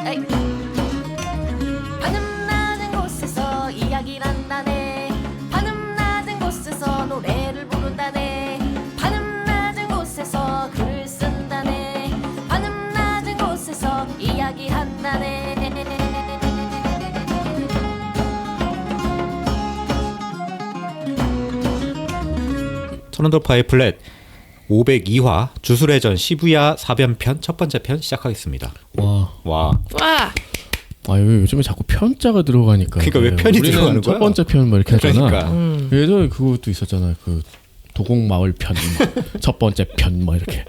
에이. 하늘 낮은 곳에서 이야기를 한다네. 하늘 낮은 곳에서 노래를 부른다네. 하늘 낮은 곳에서 글을 쓴다네. 하늘 낮은 곳에서 이야기한다네. 천원돌파의 플랫 502화 주술의 전 시부야 사변편 첫 번째 편 시작하겠습니다. 와. 와. 아 요즘에 자꾸 편자가 들어가니까. 그러니까 왜 편이 우리는 들어가는 거야? 첫 번째 편 뭐 이렇게 하잖아. 그러니까. 예전에 그것도 있었잖아. 그 도곡마을 편, 첫 번째 편 뭐 이렇게.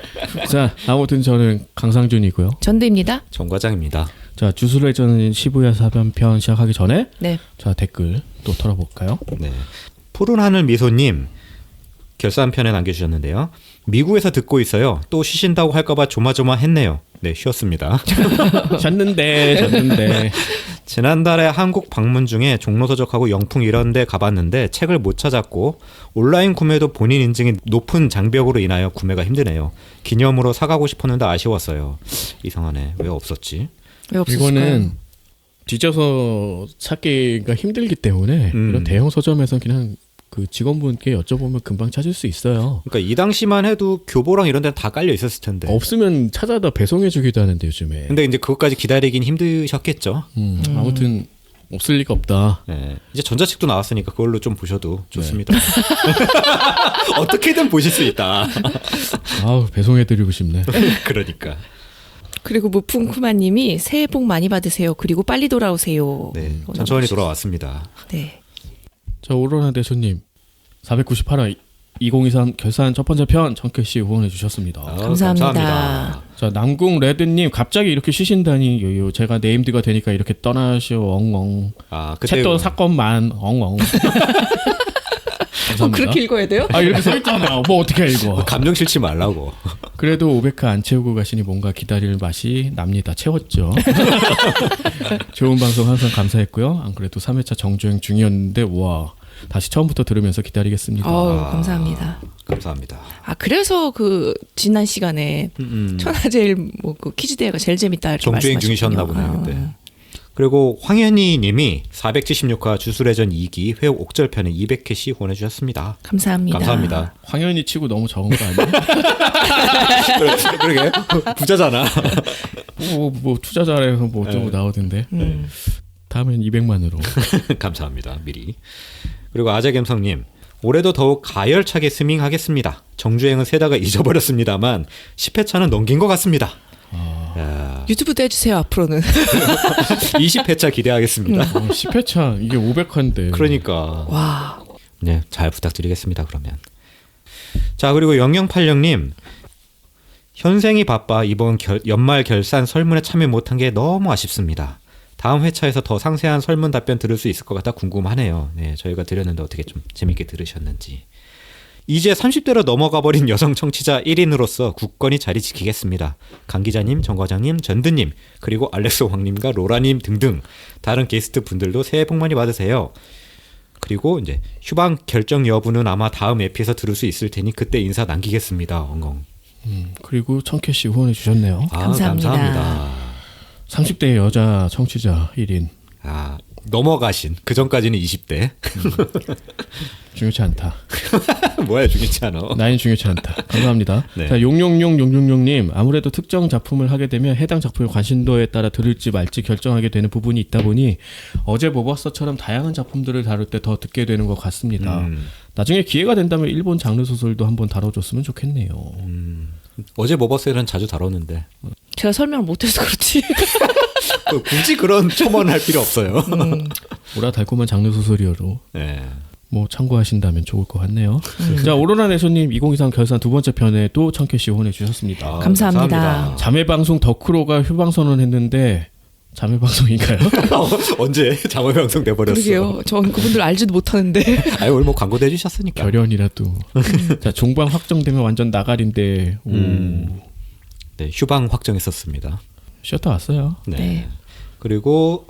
자, 아무튼 저는 강상준이고요. 전대입니다. 정 과장입니다. 자, 주술의 전 시부야 사변편 시작하기 전에 네. 자, 댓글 또 털어볼까요? 네. 푸른 하늘 미소님 결산편에 남겨주셨는데요. 미국에서 듣고 있어요. 또 쉬신다고 할까봐 조마조마했네요. 네, 쉬었습니다. 잤는데. 지난달에 한국 방문 중에 종로 서적하고 영풍 이런 데 가봤는데 책을 못 찾았고 온라인 구매도 본인 인증이 높은 장벽으로 인하여 구매가 힘드네요. 기념으로 사가고 싶었는데 아쉬웠어요. 이상하네. 왜 없었지? 왜 없었을까요? 이거는 뒤져서 찾기가 힘들기 때문에 이런 대형 서점에서 그냥 그 직원분께 여쭤보면 금방 찾을 수 있어요. 그러니까 이 당시만 해도 교보랑 이런 데는 다 깔려 있었을 텐데. 없으면 찾아다 배송해주기도 하는데 요즘에. 근데 이제 그것까지 기다리긴 힘드셨겠죠. 아무튼 없을 리가 없다. 네. 이제 전자책도 나왔으니까 그걸로 좀 보셔도 좋습니다. 어떻게든 보실 수 있다. 아우 배송해드리고 싶네. 그러니까. 그리고 무풍쿠마님이 새해 복 많이 받으세요. 그리고 빨리 돌아오세요. 네, 천천히 돌아왔습니다. 네. 자 오로나 대표님 498화 2023 결산 첫 번째 편 정캐씨 후원해 주셨습니다. 감사합니다. 자 남궁 레드님 갑자기 이렇게 쉬신다니 요요 제가 네임드가 되니까 이렇게 떠나시오 엉엉. 아, 그때 챗도 사건만 엉엉. 감사합니다. 그렇게 읽어야 돼요? 아 이렇게 써있잖아. 뭐 어떻게 읽어. 감정 싫지 말라고. 그래도 500화 안 채우고 가시니 뭔가 기다릴 맛이 납니다. 채웠죠. 좋은 방송 항상 감사했고요. 안 그래도 3회차 정주행 중이었는데 와 다시 처음부터 들으면서 기다리겠습니다. 감사합니다. 감사합니다. 아 그래서 그 지난 시간에 천하제일 뭐 그 퀴즈 대회가 제일 재밌다 이렇게 정주행 말씀하셨군요. 중이셨나 보네요. 그때. 그리고 황현희 님이 476화 주술회전 2기 회옥 옥절편에 200회씩 보내주셨습니다. 감사합니다. 감사합니다. 황현이 치고 너무 적은 거 아니에요? 그러게 부자잖아. 뭐 투자 잘해서 뭐 어쩌고 나오던데. 다음엔 200만으로. 감사합니다. 미리. 그리고 아재갬성님 올해도 더욱 가열차게 스밍하겠습니다. 정주행은 세다가 잊어버렸습니다만 10회차는 넘긴 것 같습니다. 야, 유튜브도 해주세요 앞으로는. 20회차 기대하겠습니다. 10회차 이게 500화인데. 그러니까 와. 네, 잘 부탁드리겠습니다. 그러면 자 그리고 0086님 현생이 바빠 이번 연말 결산 설문에 참여 못한 게 너무 아쉽습니다. 다음 회차에서 더 상세한 설문 답변 들을 수 있을 것 같아 궁금하네요. 네, 저희가 드렸는데 어떻게 좀 재밌게 들으셨는지. 이제 30대로 넘어가 버린 여성 청취자 1인으로서 굳건히 자리 지키겠습니다. 강 기자님, 정 과장님, 전드님, 그리고 알렉스 황님과 로라님 등등 다른 게스트 분들도 새해 복 많이 받으세요. 그리고 이제 휴방 결정 여부는 아마 다음 에피에서 들을 수 있을 테니 그때 인사 남기겠습니다. 엉엉. 그리고 청캐씨 후원해 주셨네요. 감사합니다. 감사합니다. 30대 여자 청취자 1인. 아, 넘어가신 그 전까지는 20대. 중요치 않다. 뭐야 중요치 않아. 나이는 중요치 않다. 감사합니다. 네. 자, 용용용용용용님 아무래도 특정 작품을 하게 되면 해당 작품의 관심도에 따라 들을지 말지 결정하게 되는 부분이 있다 보니 어제 모버서처럼 다양한 작품들을 다룰 때 더 듣게 되는 것 같습니다. 나중에 기회가 된다면 일본 장르 소설도 한번 다뤄줬으면 좋겠네요. 어제 모버스는 자주 다뤘는데 제가 설명을 못해서 그렇지. 굳이 그런 첨언할 필요 없어요. 오라 달콤한 장르 소설이어로 네. 뭐 참고하신다면 좋을 것 같네요. 자 오로라 내소님 2023 결산 두 번째 편에도 청캐씨 후원해 주셨습니다. 감사합니다. 자매 방송 덕후로가 휴방 선언했는데 자매 방송인가요? 언제 자매 방송 돼버렸어. 그러게요. 전 그분들 알지도 못하는데. 아유 오늘 뭐 광고도 해주셨으니까. 결연이라도. 자 종방 확정되면 완전 나가린데. 네, 휴방 확정했었습니다. 쉬었다 왔어요. 네. 네. 그리고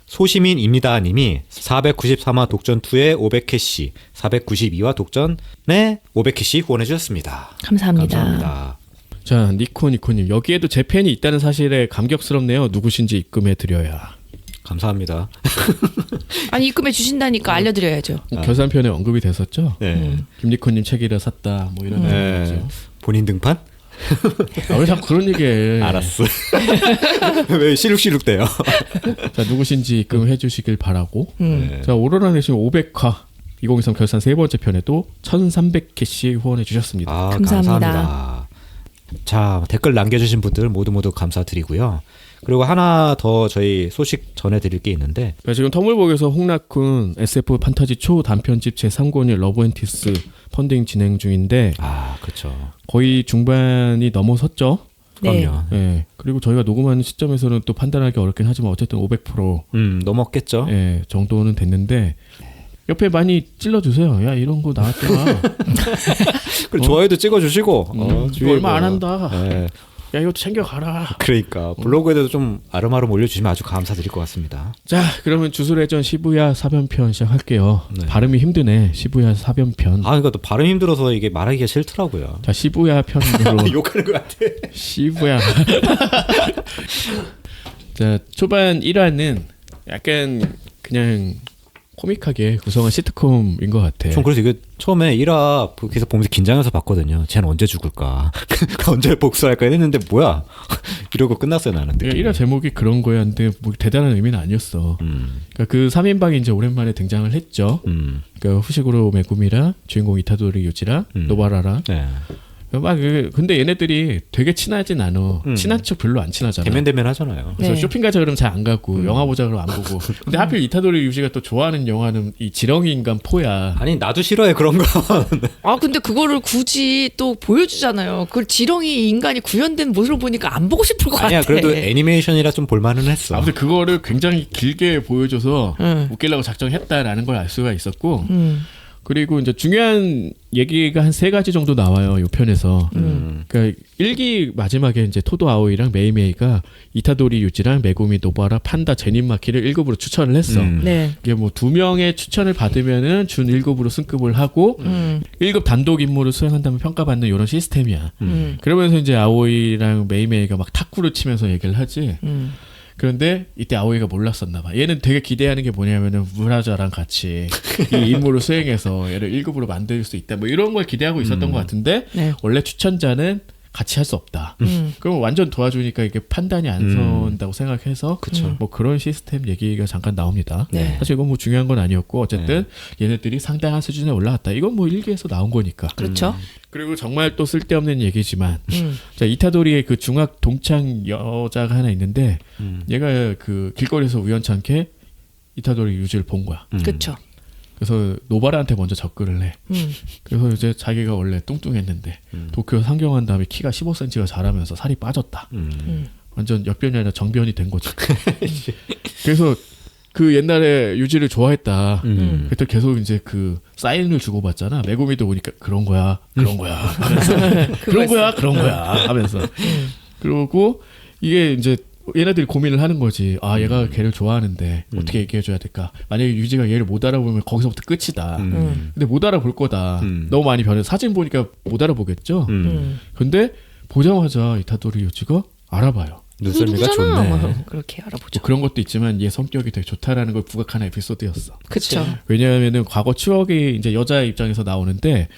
소시민입니다 님이 493화 독전2에 500캐시 492화 독전에 500캐시 후원해 주셨습니다. 감사합니다. 감사합니다. 자, 니코님 여기에도 제 팬이 있다는 사실에 감격스럽네요. 누구신지 입금해 드려야. 감사합니다. 아니 입금해 주신다니까 알려드려야죠. 결산편에 언급이 됐었죠. 네. 김니코님 책이라 샀다. 뭐 이런 네. 얘기죠. 본인 등판? 왜 자꾸 그런 얘기해? 알았어. 왜 시룩시룩대요? 자, 누구신지 입금해 주시길 바라고. 네. 자, 오로라 내신 500화 2023 결산 세 번째 편에도 1,300개씩 후원해 주셨습니다. 아, 감사합니다. 감사합니다. 자, 댓글 남겨주신 분들 모두 감사드리고요. 그리고 하나 더 저희 소식 전해드릴 게 있는데 지금 터물복에서 홍락군 SF 판타지 초 단편집 제3권이 러브앤티스 펀딩 진행 중인데 아, 그렇죠. 거의 중반이 넘어섰죠. 네. 그럼요. 예. 그리고 저희가 녹음하는 시점에서는 또 판단하기 어렵긴 하지만 어쨌든 500% 넘었겠죠. 예, 정도는 됐는데 옆에 많이 찔러주세요. 야 이런 거 나왔더라. 그리고 좋아요도 찍어주시고 이거 주위에 얼마 뭐, 안 한다. 예, 야 이것도 챙겨가라. 그러니까 블로그에도 좀 아름아름 올려주시면 아주 감사드릴 것 같습니다. 자 그러면 주술회전 시부야 사변편 시작할게요. 네. 발음이 힘드네. 시부야 사변편. 아, 그러니까 또 발음 힘들어서 이게 말하기가 싫더라고요. 자 시부야 편으로 욕하는 것 같아. 시부야. 자 초반 1화는 약간 그냥 코믹하게 구성한 시트콤인 것 같아. 전 그래서 이게 처음에 1화 계속 보면서 긴장해서 봤거든요. 쟤는 언제 죽을까? 언제 복수할까 했는데 뭐야? 이러고 끝났어요 나는. 1화 제목이 그런 거였는데 뭐 대단한 의미는 아니었어. 그러니까 그 3인방이 이제 오랜만에 등장을 했죠. 그러니까 후식으로 메구미랑 주인공 이타도리 유지랑 노바라랑. 네. 막 근데 얘네들이 되게 친하진 않아. 친한 척 별로 안 친하잖아. 대면대면 하잖아요. 그래서 네. 쇼핑 가자 그러면 잘 안 가고 영화 보자 그러면 안 보고. 근데 하필 이타도리 유지가 또 좋아하는 영화는 이 지렁이 인간 포야. 아니 나도 싫어해 그런 거. 아 근데 그거를 굳이 또 보여주잖아요. 그 지렁이 인간이 구현된 모습을 보니까 안 보고 싶을 것 같아. 아니야 그래도 애니메이션이라 좀 볼만은 했어. 아무튼 그거를 굉장히 길게 보여줘서 응. 웃기려고 작정했다라는 걸 알 수가 있었고. 음. 그리고 이제 중요한 얘기가 한 3가지 정도 나와요. 요 편에서. 그러니까 1기 마지막에 이제 토도 아오이랑 메이메이가 이타도리 유지랑 메구미 노바라 판다 제닌마키를 1급으로 추천을 했어. 네. 이게 뭐 2명의 추천을 받으면은 준 1급으로 승급을 하고 1급 단독 임무를 수행한다면 평가받는 이런 시스템이야. 그러면서 이제 아오이랑 메이메이가 막 탁구를 치면서 얘기를 하지. 그런데 이때 아오이가 몰랐었나 봐. 얘는 되게 기대하는 게 뭐냐면은 무라자랑 같이 이 임무를 수행해서 얘를 1급으로 만들 수 있다. 뭐 이런 걸 기대하고 있었던 것 같은데 네. 원래 추천자는 같이 할 수 없다. 그럼 완전 도와주니까 이게 판단이 안 선다고 생각해서 뭐 그런 시스템 얘기가 잠깐 나옵니다. 네. 사실 이건 뭐 중요한 건 아니었고 어쨌든 얘네들이 상당한 수준에 올라갔다. 이건 뭐 1기에서 나온 거니까. 그렇죠. 그리고 정말 또 쓸데없는 얘기지만 자 이타도리의 그 중학 동창 여자가 하나 있는데 얘가 그 길거리에서 우연찮게 이타도리 유지를 본 거야. 그렇죠. 그래서 노바라한테 먼저 접근을 해. 그래서 이제 자기가 원래 뚱뚱했는데 도쿄 상경한 다음에 키가 15cm가 자라면서 살이 빠졌다. 완전 역변이 아니라 정변이 된 거지. 그래서 그 옛날에 유지를 좋아했다. 그때 계속 이제 그 사인을 주고받잖아. 메구미도 보니까 그런 거야 하면서 그런 거야 하면서 그러고 이게 이제 얘네들이 고민을 하는 거지. 아 얘가 걔를 좋아하는데 어떻게 얘기해줘야 될까. 만약에 유지가 얘를 못 알아보면 거기서부터 끝이다. 근데 못 알아볼 거다. 너무 많이 변해. 사진 보니까 못 알아보겠죠. 근데 보자마자 이타도리 유지가 알아봐요. 눈썰미가 누구잖아. 좋네. 뭐 그렇게 알아보죠. 뭐 그런 것도 있지만 얘 성격이 되게 좋다라는 걸 부각하는 에피소드였어. 그렇죠. 왜냐하면은 과거 추억이 이제 여자의 입장에서 나오는데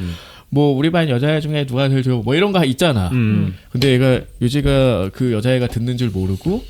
뭐 우리 반 여자 중에 누가 제일 좋고 뭐 이런 거 있잖아. 근데 얘가 유지가 그 여자애가 듣는 줄 모르고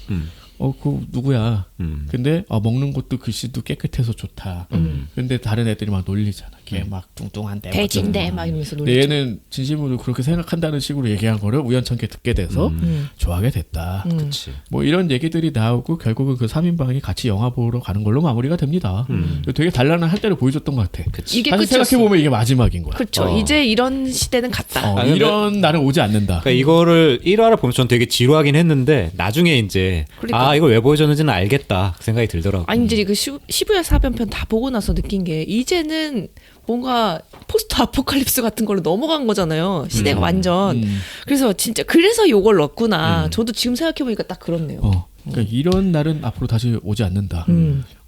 그 누구야. 근데 먹는 것도 글씨도 깨끗해서 좋다. 근데 다른 애들이 막 놀리잖아. 걔 막 뚱뚱한데 돼지인데 막 이러면서 근데 놀리죠. 얘는 진심으로 그렇게 생각한다는 식으로 얘기한 거를 우연찮게 듣게 돼서 좋아하게 됐다. 그렇지. 뭐 이런 얘기들이 나오고 결국은 그 3인방이 같이 영화 보러 가는 걸로 마무리가 됩니다. 되게 단란한 할 때를 보여줬던 것 같아. 이게 사실 끝이었어. 생각해보면 이게 마지막인 거야. 그렇죠. 이제 이런 시대는 갔다. 아니, 이런 날은 오지 않는다. 그러니까 이거를 1화를 보면 전 되게 지루하긴 했는데 나중에 이제 그러니까. 이걸 왜 보여줬는지는 알겠다 그 생각이 들더라고. 아니 이제 그 시부야 사변편 다 보고 나서 느낀 게 이제는 뭔가 포스트 아포칼립스 같은 걸로 넘어간 거잖아요. 시대가 완전. 그래서 진짜 그래서 요걸 넣었구나. 저도 지금 생각해 보니까 딱 그렇네요. 그러니까 이런 날은 앞으로 다시 오지 않는다.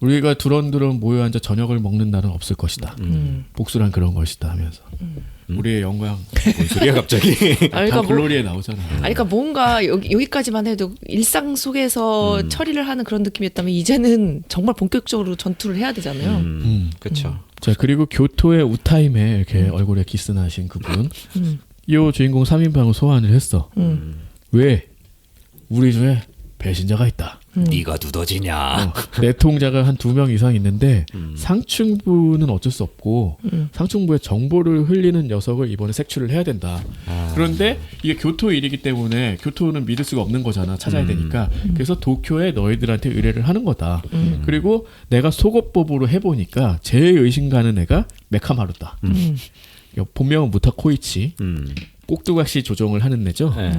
우리가 두런두런 모여 앉아 저녁을 먹는 날은 없을 것이다. 복수란 그런 것이다 하면서 우리의 영광. 뭔 소리야 갑자기? 다 그러니까 뭐- 글로리에 나오잖아. 그러니까 뭔가 여기까지만 해도 일상 속에서 처리를 하는 그런 느낌이었다면 이제는 정말 본격적으로 전투를 해야 되잖아요. 그렇죠. 자 그리고 교토의 우타임에 이렇게 얼굴에 기스나신 그분. 이 주인공 3인방을 소환을 했어. 왜? 우리 주에 배신자가 있다. 네가 두더지냐? 내통자가 한 2명 이상 있는데 상층부는 어쩔 수 없고 상층부에 정보를 흘리는 녀석을 이번에 색출을 해야 된다. 그런데 이게 교토 일이기 때문에 교토는 믿을 수가 없는 거잖아. 찾아야 되니까. 그래서 도쿄에 너희들한테 의뢰를 하는 거다. 그리고 내가 속어법으로 해보니까 제일 의심 가는 애가 메카마루다. 본명은 무타 코이치. 꼭두각시 조종을 하는 애죠. 네.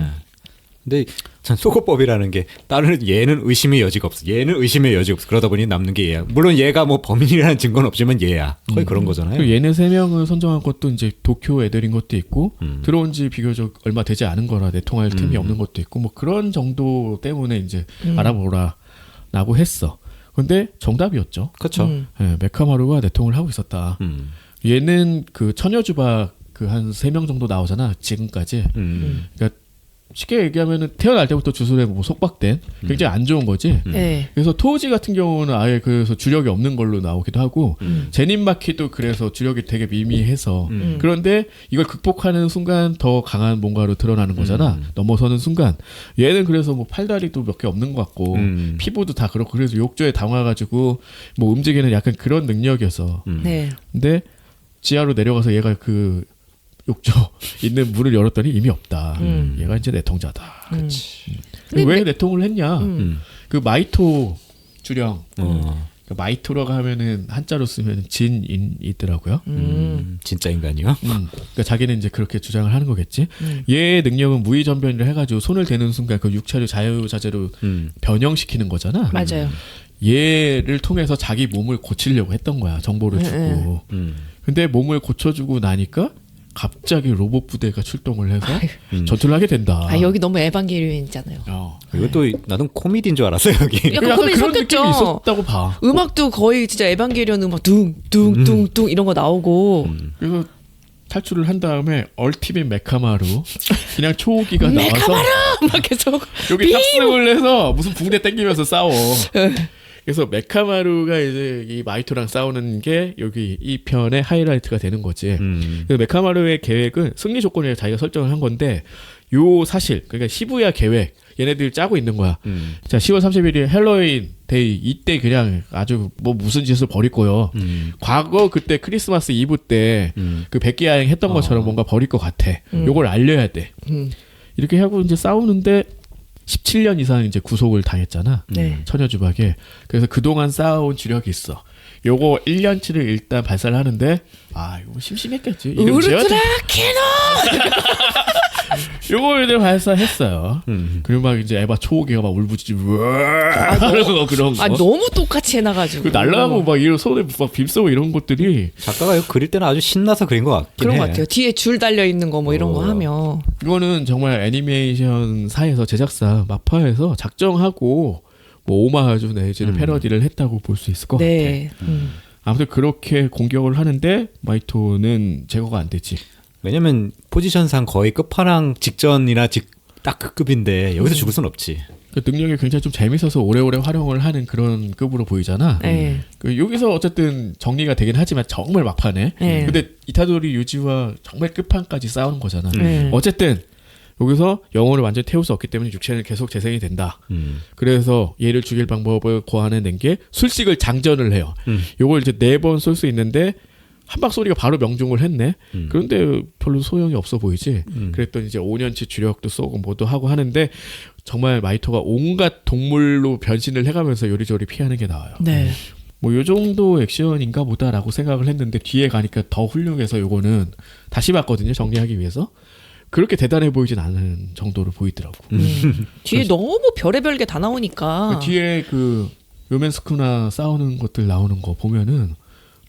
근데 참 속어법이라는 게 다른 얘는 의심의 여지가 없어. 얘는 의심의 여지가 없어. 그러다 보니 남는 게 얘야. 물론 얘가 뭐 범인이라는 증거는 없지만 얘야. 거의 그런 거잖아요. 그리고 얘네 3명을 선정한 것도 이제 도쿄 애들인 것도 있고 들어온 지 비교적 얼마 되지 않은 거라 내통할 틈이 없는 것도 있고 뭐 그런 정도 때문에 이제 알아보라라고 했어. 근데 정답이었죠. 그렇죠. 네, 메카마루가 내통을 하고 있었다. 얘는 그 처녀주박 그 한 3명 정도 나오잖아. 지금까지. 그러니까 쉽게 얘기하면은 태어날 때부터 주술에 뭐 속박된 굉장히 안 좋은 거지. 네. 그래서 토우지 같은 경우는 아예 그래서 주력이 없는 걸로 나오기도 하고 제닌마키도 그래서 주력이 되게 미미해서 그런데 이걸 극복하는 순간 더 강한 뭔가로 드러나는 거잖아. 넘어서는 순간 얘는 그래서 뭐 팔다리도 몇 개 없는 것 같고 피부도 다 그렇고 그래서 욕조에 담아가지고 뭐 움직이는 약간 그런 능력이어서 네. 근데 지하로 내려가서 얘가 그 욕조 있는 문을 열었더니 이미 없다. 얘가 이제 내통자다. 근데 왜 내통을 했냐? 그 마이토 주령. 어. 마이토라고 하면은 한자로 쓰면 진인이더라고요. 진짜 인간이요? 그러니까 자기는 이제 그렇게 주장을 하는 거겠지. 얘의 능력은 무의전변이를 해가지고 손을 대는 순간 그 육체를 자유자재로 변형시키는 거잖아. 맞아요. 얘를 통해서 자기 몸을 고치려고 했던 거야. 정보를 주고. 근데 몸을 고쳐주고 나니까 갑자기 로봇 부대가 출동을 해서 전투를 하게 된다. 아 여기 너무 에반게리온이잖아요. 이것도 나는 코미디인 줄 알았어요 여기. 약간 약간 코미디 그런 섞였죠. 느낌이 있었다고 봐. 음악도 거의 진짜 에반게리온 음악 둥둥둥둥 이런 거 나오고 그래서 탈출을 한 다음에 얼티밋 메카마루 그냥 초호기가 나와서 막 계속 여기 탑승을 해서 무슨 붕대 땡기면서 싸워. 그래서 메카마루가 이제 이 마이토랑 싸우는 게 여기 이 편의 하이라이트가 되는 거지. 그래서 메카마루의 계획은 승리 조건을 자기가 설정을 한 건데 요 사실 그러니까 시부야 계획 얘네들 짜고 있는 거야. 자 10월 31일 헬로윈 데이 이때 그냥 아주 뭐 무슨 짓을 벌일 거요. 과거 그때 크리스마스 이브 때 그 백기야행 했던 것처럼 뭔가 벌일 것 같아. 요걸 알려야 돼. 이렇게 하고 이제 싸우는데 17년 이상 이제 구속을 당했잖아. 네. 처녀주박에. 그래서 그동안 쌓아온 주력이 있어. 요거 1년치를 일단 발사를 하는데 아 이거 심심했겠지. 이름 지어야 돼. 우르트라 캐논 요거 이제 발사했어요. 그리고 막 이제 에바 초호기가 막 울부짖지 그런 거. 아 너무 똑같이 해놔가지고 그 날라가고 막 이런 손에 막 빔 쏘고 이런 것들이 작가가 이거 그릴 때는 아주 신나서 그린 것 같긴 그런 해. 것 같아요. 뒤에 줄 달려 있는 거 뭐 이런 거 하면 이거는 정말 애니메이션사에서 제작사 마파에서 작정하고 뭐 오마주 내지는 패러디를 했다고 볼 수 있을 것 네. 같아. 아무튼 그렇게 공격을 하는데 마이토는 제거가 안 되지. 왜냐면 포지션상 거의 끝판왕 직전이나 딱 그 급인데 여기서 죽을 순 없지. 그 능력이 굉장히 좀 재밌어서 오래오래 활용을 하는 그런 급으로 보이잖아. 네. 그 여기서 어쨌든 정리가 되긴 하지만 정말 막판에. 네. 근데 이타도리 유지와 정말 끝판까지 싸우는 거잖아. 네. 어쨌든 여기서 영혼을 완전히 태울 수 없기 때문에 육체는 계속 재생이 된다. 그래서 얘를 죽일 방법을 고안해낸 게 술식을 장전을 해요. 요걸 이제 4번 쏠 수 있는데 한 방 소리가 바로 명중을 했네. 그런데 별로 소용이 없어 보이지. 그랬더니 이제 5년치 주력도 쏘고 뭐도 하고 하는데 정말 마이토가 온갖 동물로 변신을 해가면서 요리조리 피하는 게 나와요. 네. 뭐 요 정도 액션인가 보다라고 생각을 했는데 뒤에 가니까 더 훌륭해서 요거는 다시 봤거든요. 정리하기 위해서. 그렇게 대단해 보이진 않은 정도로 보이더라고. 뒤에 너무 별의별 게 다 나오니까 그 뒤에 그 요멘스쿠나 싸우는 것들 나오는 거 보면은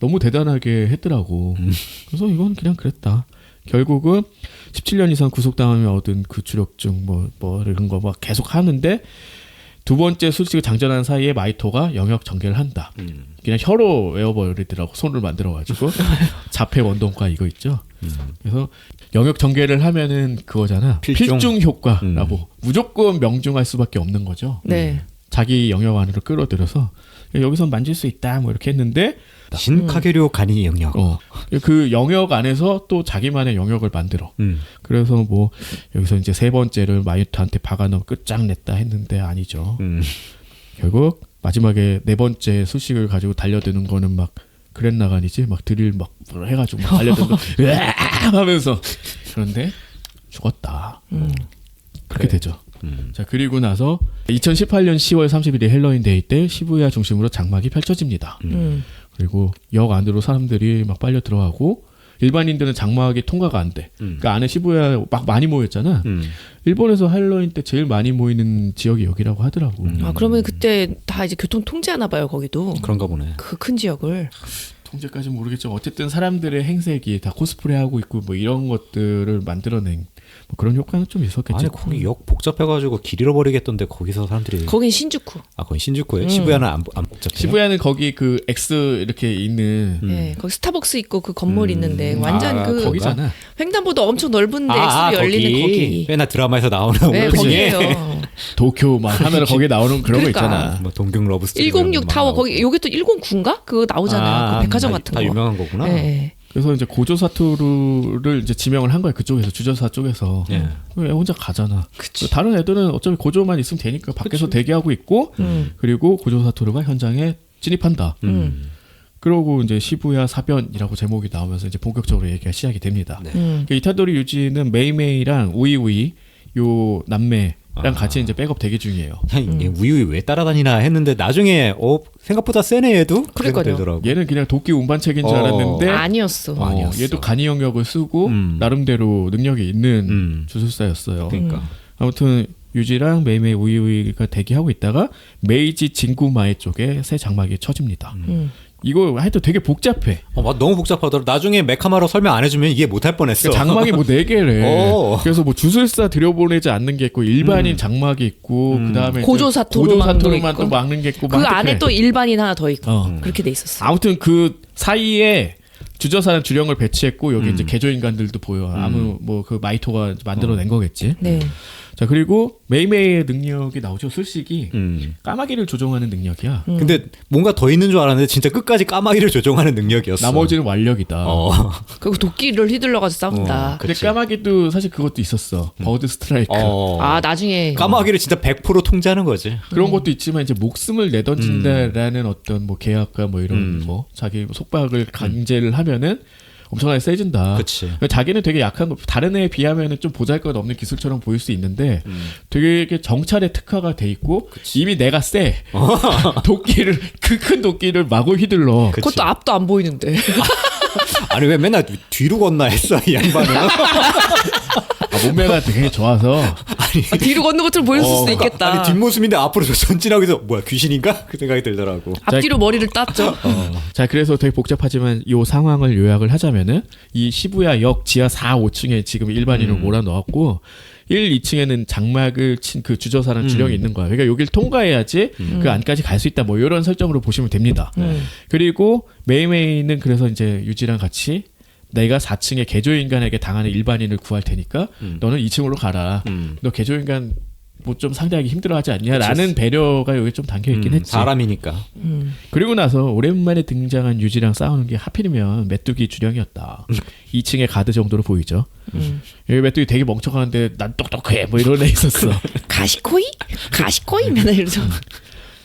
너무 대단하게 했더라고. 그래서 이건 그냥 그랬다. 결국은 17년 이상 구속당하며 얻은 그 주력증 뭐 이런 거 막 계속 하는데 두 번째 수식을 장전한 사이에 마이토가 영역 전개를 한다. 그냥 혀로 외워버리더라고. 손을 만들어가지고 자폐 원동과 이거 있죠. 그래서 영역 전개를 하면은 그거잖아. 필중 효과라고 무조건 명중할 수밖에 없는 거죠. 네. 자기 영역 안으로 끌어들여서 여기서 만질 수 있다 뭐 이렇게 했는데 신카게류 간이 영역. 그 영역 안에서 또 자기만의 영역을 만들어. 그래서 뭐 여기서 이제 세 번째를 마이토한테 박아넣어 끝장냈다 했는데 아니죠. 결국 마지막에 네 번째 수식을 가지고 달려드는 거는 막 그랜나간이지 막 드릴 막 해가지고 막 달려드는 거 으악 하면서 그런데 죽었다. 그렇게 되죠. 자 그리고 나서 2018년 10월 31일 헬로윈 데이 때 시부야 중심으로 장막이 펼쳐집니다. 그리고 역 안으로 사람들이 막 빨려 들어가고 일반인들은 장막이 통과가 안 돼. 그러니까 안에 시부야 막 많이 모였잖아. 일본에서 할로윈 때 제일 많이 모이는 지역이 여기라고 하더라고. 아 그러면 그때 다 이제 교통 통제하나 봐요 거기도. 그런가 보네. 그 큰 지역을. 통제까지는 모르겠지만 어쨌든 사람들의 행색이 다 코스프레하고 있고 뭐 이런 것들을 만들어낸 뭐 그런 효과는 좀 있었겠지. 아니 거기 역 복잡해가지고 길 잃어버리겠던데 거기서 사람들이. 거긴 신주쿠. 아 거기 신주쿠에 시부야는 안 복잡해. 시부야는 거기 그 X 이렇게 있는 네, 거기 스타벅스 있고 그 건물 있는데 완전 그 거기잖아. 횡단보도 엄청 넓은데 X로 열리는 거기. 꽤나 드라마에서 나오는 네, 오프닝에 거기에요. 도쿄 막 하면은 거기에 나오는 그런 그러니까. 거 있잖아. 뭐 동경 러브 스토리 106 타워 거기 여기 또 109인가? 그거 나오잖아요. 그 백화점 같은 다 거. 유명한 거구나. 네. 그래서 이제 고조 사토루를 이제 지명을 한 거야 그쪽에서 주저사 쪽에서. 예. 왜 혼자 가잖아. 다른 애들은 어차피 고조만 있으면 되니까 밖에서 대기하고 있고 그리고 고조 사토루가 현장에 진입한다. 그러고 이제 시부야 사변이라고 제목이 나오면서 이제 본격적으로 얘기가 시작이 됩니다. 그러니까 이타도리 유지는 메이메이랑 우이우이 요 남매랑 같이 이제 백업 대기 중이에요. 얘 우유이 왜 따라다니나 했는데 나중에 생각보다 세네 얘도. 그러니까요. 되더라고. 얘는 그냥 도끼 운반책인 줄 알았는데 아니었어. 아니었어. 얘도 간이 영역을 쓰고 나름대로 능력이 있는 주술사였어요. 그러니까. 아무튼 유지랑 메이메이 우이우이가 대기하고 있다가 메이지 진구마에 쪽에 새 장막이 쳐집니다. 이거 하여튼 되게 복잡해. 너무 복잡하더라. 나중에 메카마로 설명 안 해주면 이해 못할 뻔했어. 장막이 뭐 4개래. 그래서 뭐 주술사 들여보내지 않는 게 있고 일반인 장막이 있고 그다음에 고조 사토루만 또 막는 게 있고 그 안에 또 일반인 하나 더 있고 그렇게 돼 있었어. 아무튼 그 사이에 주저사는 주령을 배치했고 여기 이제 개조 인간들도 보여. 아무 뭐 그 마이토가 만들어낸 거겠지. 네. 자 그리고 메이메이의 능력이 나오죠. 술식이 까마귀를 조종하는 능력이야. 근데 뭔가 더 있는 줄 알았는데 진짜 끝까지 까마귀를 조종하는 능력이었어. 나머지는 완력이다. 그리고 도끼를 휘둘러가지고 싸운다. 근데 까마귀도 사실 그것도 있었어. 버드 스트라이크. 아 나중에 까마귀를 진짜 100% 통제하는 거지. 그런 것도 있지만 이제 목숨을 내던진다라는 어떤 뭐 계약과 뭐 이런 뭐 자기 속박을 강제를 하면은 엄청나게 세진다. 그치. 자기는 되게 약한 거 다른 애에 비하면은 좀 보잘것없는 기술처럼 보일 수 있는데 되게 정찰에 특화가 돼 있고 이미 내가 세. 도끼를 그 큰 도끼를 마구 휘둘러. 그것도 앞도 안 보이는데. 아니 왜 맨날 뒤로 걷나 했어 이 양반은. 몸매가 되게 좋아서 뒤로 걷는 것처럼 보일 수도 있겠다. 아니 뒷모습인데 앞으로 전진하고 있어. 뭐야 귀신인가? 그 생각이 들더라고. 앞뒤로 머리를 땄죠. 자 그래서 되게 복잡하지만 이 상황을 요약을 하자면은 이 시부야 역 지하 4, 5층에 지금 일반인을 몰아넣었고 1, 2층에는 장막을 친 그 주저사랑 주령이 있는 거야. 그러니까 여길 통과해야지 그 안까지 갈 수 있다. 뭐 이런 설정으로 보시면 됩니다. 그리고 메이메이는 그래서 이제 유지랑 같이 내가 4층에 개조인간에게 당하는 일반인을 구할 테니까 너는 2층으로 가라. 너 개조인간 뭐 좀 상대하기 힘들어하지 않냐? 라는 배려가 여기 좀 담겨 있긴 했지. 사람이니까. 그리고 나서 오랜만에 등장한 유지랑 싸우는 게 하필이면 메뚜기 주령이었다. 2층에 가드 정도로 보이죠. 여기 메뚜기 되게 멍청한데 난 똑똑해 뭐 이런 애 있었어. 가시코이? 가시코이? 맨날 이러죠.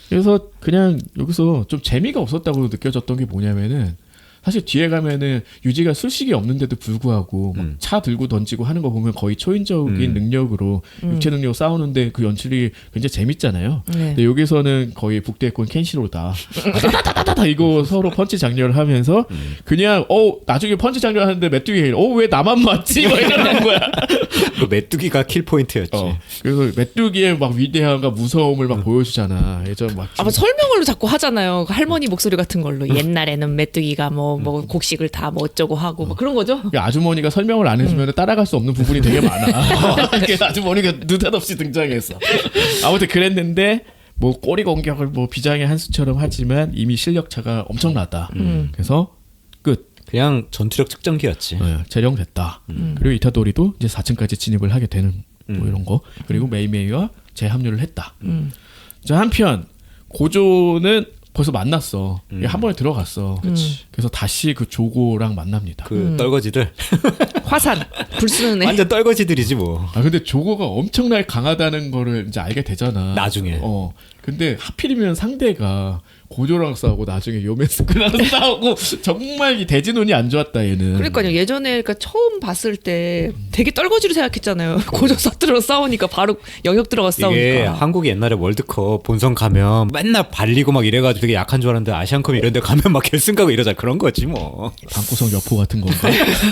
그래서 그냥 여기서 좀 재미가 없었다고 느껴졌던 게 뭐냐면은 사실 뒤에 가면은 유지가 술식이 없는데도 불구하고 막 차 들고 던지고 하는 거 보면 거의 초인적인 능력으로 육체 능력 싸우는데 그 연출이 굉장히 재밌잖아요. 네. 근데 여기서는 거의 북대권 켄시로다. 다다다다다 이거 서로 펀치 장렬을 하면서 그냥 나중에 펀치 장렬 하는데 메뚜기 왜 나만 맞지? 막 이러는 거야. 그 메뚜기가 킬 포인트였지. 그래서 메뚜기의 막 위대함과 무서움을 막 보여주잖아. 예전 막 아마 설명을 자꾸 하잖아요. 그 할머니 목소리 같은 걸로. 옛날에는 메뚜기가 뭐 곡식을 다 뭐 어쩌고 하고 뭐 그런 거죠. 아주머니가 설명을 안 해주면 따라갈 수 없는 부분이 되게 많아. 이렇게 아주머니가 느닷없이 등장했어. 아무튼 그랬는데 뭐 꼬리 공격을 뭐 비장의 한 수처럼 하지만 이미 실력 차가 엄청나다. 그래서 끝. 그냥 전투력 측정기였지. 재령됐다. 그리고 이타도리도 이제 4층까지 진입을 하게 되는 뭐 이런 거. 그리고 메이메이와 재합류를 했다. 자, 한편 고조는 벌써 만났어. 한 번에 들어갔어. 그래서 다시 그 조고랑 만납니다. 그 떨거지들 화산 불 쓰는 애. 완전 떨거지들이지 뭐. 아 근데 조고가 엄청나게 강하다는 거를 이제 알게 되잖아. 나중에. 근데 하필이면 상대가 고조랑 싸우고 나중에 요메스크랑 싸우고 정말 이 대진운이 안 좋았다 얘는. 그러니까요. 예전에 그러니까 처음 봤을 때 되게 떨거지로 생각했잖아요. 고조 사투로 싸우니까 바로 영역 들어가 이게 싸우니까. 한국이 옛날에 월드컵 본선 가면 맨날 발리고 막 이래가지고 되게 약한 줄 알았는데 아시안컵 이런 데 가면 막 결승 가고 이러자. 그런 거지 뭐. 방구석 여포 같은 건가?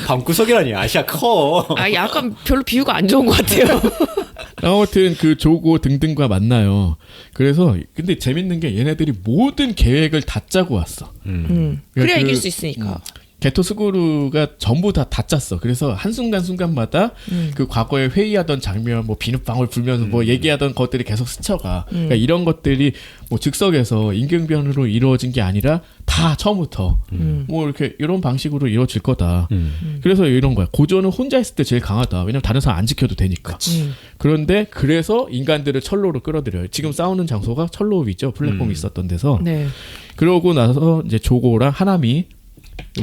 방구석이라니 아시아컵. 아 약간 별로 비유가 안 좋은 것 같아요. 아무튼 그 조고 등등과 만나요. 그래서 근데 재밌는 게 얘네들이 모든 계획을 다 짜고 왔어. 그래야 그- 이길 수 있으니까. 게토 스구루가 전부 다 짰어. 그래서 한순간순간마다 그 과거에 회의하던 장면, 뭐 비눗방울 불면서 뭐 얘기하던 것들이 계속 스쳐가. 그러니까 이런 것들이 뭐 즉석에서 임경변으로 이루어진 게 아니라 다 처음부터 뭐 이렇게 이런 방식으로 이루어질 거다. 그래서 이런 거야. 고조는 혼자 있을 때 제일 강하다. 왜냐면 다른 사람 안 지켜도 되니까. 그런데 그래서 인간들을 철로로 끌어들여요. 지금 싸우는 장소가 철로 위죠. 플랫폼이 있었던 데서. 네. 그러고 나서 이제 조고랑 하나미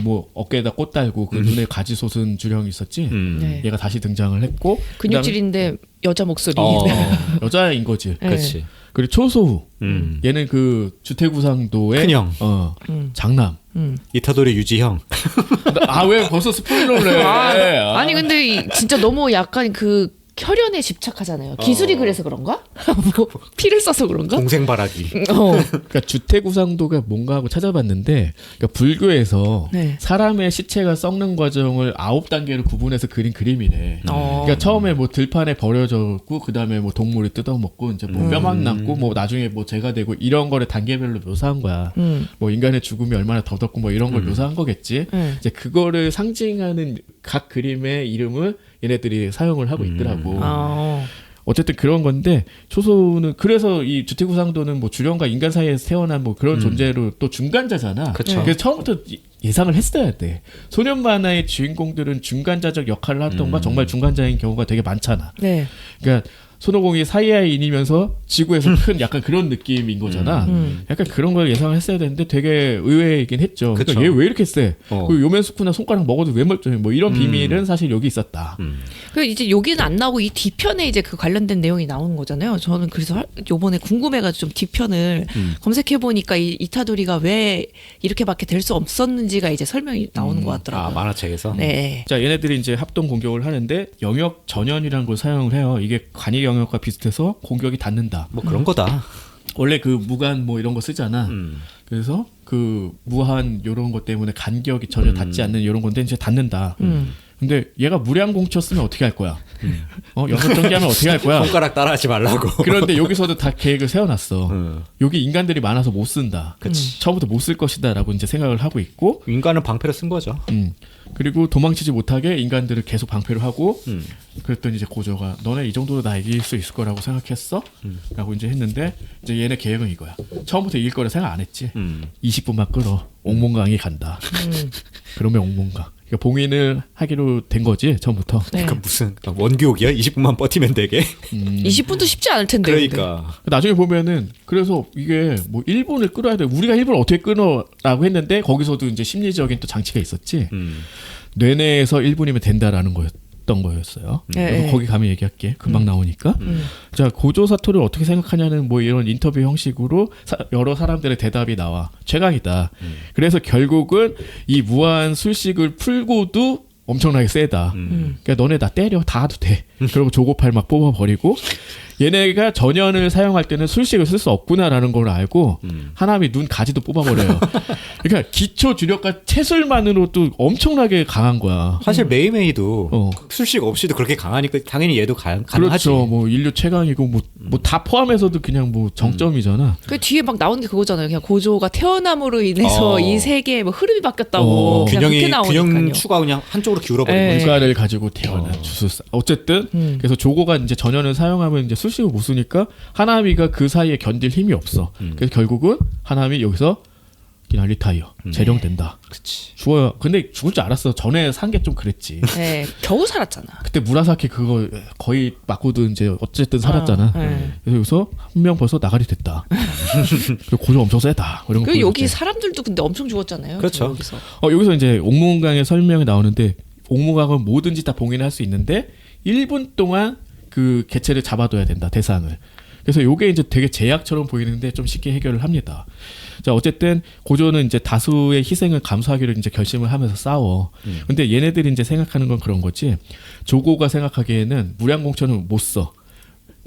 뭐 어깨에다 꽃 달고 그 눈에 가지 솟은 주령이 있었지. 네. 얘가 다시 등장을 했고 근육질인데 여자 목소리. 여자인 거지. 네. 그렇지. 그리고 초소우 얘는 그 주태구상도의 큰형. 장남. 이타도리 유지형. 아 왜 벌써 스포일러를 해? 아니 근데 진짜 너무 약간 그 혈연에 집착하잖아요. 기술이 그래서 그런가? 뭐 피를 써서 그런가? 동생 바라기. 그러니까 주태구상도가 뭔가 하고 찾아봤는데 그러니까 불교에서 네. 사람의 시체가 썩는 과정을 9단계로 구분해서 그린 그림이래. 그러니까 처음에 뭐 들판에 버려졌고 그다음에 뭐 동물이 뜯어먹고 이제 뭐 뼈만 남고 뭐 나중에 뭐 재가 되고 이런 거를 단계별로 묘사한 거야. 뭐 인간의 죽음이 얼마나 더덥고 뭐 이런 걸 묘사한 거겠지. 이제 그거를 상징하는 각 그림의 이름을 얘네들이 사용을 하고 있더라고. 어쨌든 그런 건데 초소는 그래서 이 주태구상도는 뭐 주령과 인간 사이에서 태어난 뭐 그런 존재로 또 중간자잖아. 그쵸. 그래서 처음부터 예상을 했어야 돼. 소년 만화의 주인공들은 중간자적 역할을 하던가 정말 중간자인 경우가 되게 많잖아. 네. 그러니까 손오공이 사이아인이면서 지구에서 큰 약간 그런 느낌인 거잖아. 약간 그런 걸 예상을 했어야 되는데 되게 의외이긴 했죠. 그쵸. 그러니까 얘 왜 이렇게 세? 어. 그 요멘스쿠나 손가락 먹어도 왜 멀쩡해? 뭐 이런 비밀은 사실 여기 있었다. 그 이제 여기는 안 나오고 이 뒤편에 이제 그 관련된 내용이 나오는 거잖아요. 저는 그래서 요번에 궁금해가지고 좀 뒤편을 검색해 보니까 이 이타도리가 왜 이렇게밖에 될 수 없었는지가 이제 설명이 나오는 것 같더라고요. 아 만화책에서. 네. 자, 얘네들이 이제 합동 공격을 하는데 영역 전연이라는 걸 사용을 해요. 이게 관이 영역과 비슷해서 공격이 닿는다. 뭐 그런 거다. 원래 그 무간 뭐 이런 거 쓰잖아. 그래서 그 무한 요런 것 때문에 간격이 전혀 닿지 않는 요런 건데 이제 닿는다. 근데 얘가 무량공처 쓰면 어떻게 할 거야? 연속 전개하면 어떻게 할 거야? 손가락 따라하지 말라고. 그런데 여기서도 다 계획을 세워놨어. 여기 인간들이 많아서 못 쓴다. 처음부터 못 쓸 것이다라고 이제 생각을 하고 있고, 인간은 방패로 쓴 거죠. 그리고 도망치지 못하게 인간들을 계속 방패로 하고, 그랬더니 이제 고조가 너네 이 정도로 나 이길 수 있을 거라고 생각했어? 라고 이제 했는데 이제 얘네 계획은 이거야. 처음부터 이길 거라 생각 안 했지. 20분만 끌어. 옥몽강이 간다. 그러면 옥몽강. 그러니까 봉인을 하기로 된 거지 처음부터. 네. 그 무슨 원기옥이야? 20분만 버티면 되게. 20분도 쉽지 않을 텐데. 그러니까. 나중에 보면은 그래서 이게 뭐 1분을 끌어야 돼. 우리가 1분을 어떻게 끊어라고 했는데 거기서도 이제 심리적인 또 장치가 있었지. 뇌내에서 1분이면 된다라는 거였던 거였어요. 네. 그래서 거기 가면 얘기할게. 금방 나오니까. 자, 고조 사토를 어떻게 생각하냐는 뭐 이런 인터뷰 형식으로 여러 사람들의 대답이 나와. 최강이다. 그래서 결국은 이 무한 술식을 풀고도 엄청나게 세다. 그러니까 너네 나 때려 다 해도 돼. 그리고 조고팔 막 뽑아버리고 얘네가 전연을 사용할 때는 술식을 쓸 수 없구나라는 걸 알고 하나미 눈 가지도 뽑아버려요. 그러니까 기초 주력과 채술만으로도 엄청나게 강한 거야. 사실 메이메이도 어. 술식 없이도 그렇게 강하니까 당연히 얘도 가능하지. 그렇죠. 뭐 인류 최강이고 뭐 다 포함해서도 그냥 뭐 정점이잖아. 그 뒤에 막 나오는 게 그거잖아요. 그냥 고조가 태어남으로 인해서 이 세계의 뭐 흐름이 바뀌었다고. 그냥 그렇게 균형 나오니까요. 추가 그냥 한쪽으로 기울어버린 네. 거지. 물가를 가지고 태어난 주술사. 어쨌든 그래서 조고가 이제 전현을 사용하면 이제 술식을 못 쓰니까 하나미가 그 사이에 견딜 힘이 없어. 그래서 결국은 하나미 여기서 그냥 리타이어 재령된다. 그치. 죽어요. 근데 죽을 줄 알았어. 전에 산 게 좀 그랬지. 네, 겨우 살았잖아. 그때 무라사키 그거 거의 맞고도 이제 어쨌든 살았잖아. 네. 그래서 여기서 한 명 벌써 나가리 됐다. 그리고 고조 엄청 세다. 이런 거 그 여기 보여줬지. 사람들도 근데 엄청 죽었잖아요. 그렇죠. 여기서. 여기서 이제 옥문강의 설명이 나오는데 옥문강은 뭐든지 다 봉인할 수 있는데 1분 동안 그 개체를 잡아둬야 된다. 대상을. 그래서 요게 이제 되게 제약처럼 보이는데 좀 쉽게 해결을 합니다. 자, 어쨌든 고조는 이제 다수의 희생을 감수하기로 이제 결심을 하면서 싸워. 근데 얘네들이 이제 생각하는 건 그런 거지. 조고가 생각하기에는 무량공천은 못 써.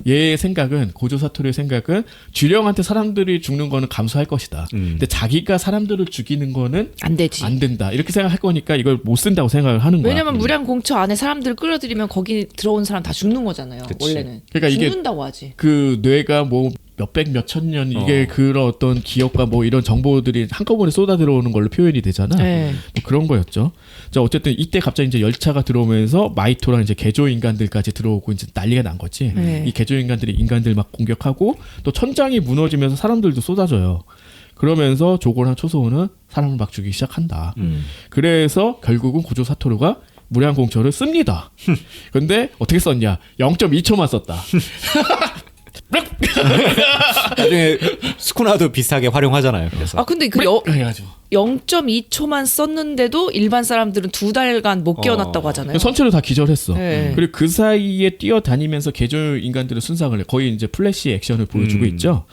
얘의 생각은 고조 사토리의 생각은 주령한테 사람들이 죽는 거는 감수할 것이다. 근데 자기가 사람들을 죽이는 거는 안 되지. 안 된다. 이렇게 생각할 거니까 이걸 못 쓴다고 생각을 하는 거야. 왜냐면 무량 공처 안에 사람들을 끌어들이면 거기 들어온 사람 다 죽는 거잖아요. 그치. 원래는. 그러니까 이게 죽는다고 하지. 그 뇌가 뭐 몇백 몇천 년 이게 그런 어떤 기억과 뭐 이런 정보들이 한꺼번에 쏟아 들어오는 걸로 표현이 되잖아. 네. 뭐 그런 거였죠. 자, 어쨌든 이때 갑자기 이제 열차가 들어오면서 마이토랑 이제 개조 인간들까지 들어오고 이제 난리가 난 거지. 네. 이 개조 인간들이 인간들 막 공격하고 또 천장이 무너지면서 사람들도 쏟아져요. 그러면서 조고랑 초소우는 사람을 막 죽이기 시작한다. 그래서 결국은 고조 사토루가 무량공처를 씁니다. 근데 어떻게 썼냐? 0.2초만 썼다. 나중에 스쿠나도 비슷하게 활용하잖아요. 그래서 아 근데 그 해가지고 0.2초만 썼는데도 일반 사람들은 2달간 못 깨어났다고 하잖아요. 선체를 다 기절했어. 네. 그리고 그 사이에 뛰어다니면서 개조 인간들을 순상을 해. 거의 이제 플래시 액션을 보여주고 있죠.